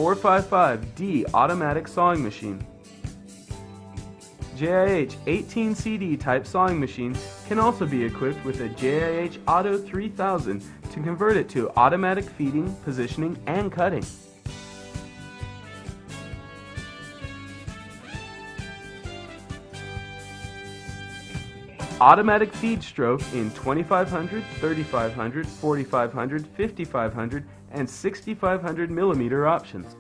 455D automatic sawing machine. JIH 18 CD type sawing machine can also be equipped with a JIH Auto 3000 to convert it to automatic feeding, positioning, and cutting. Automatic feed stroke in 2500, 3500, 4500, 5500, and 6500 millimeter options.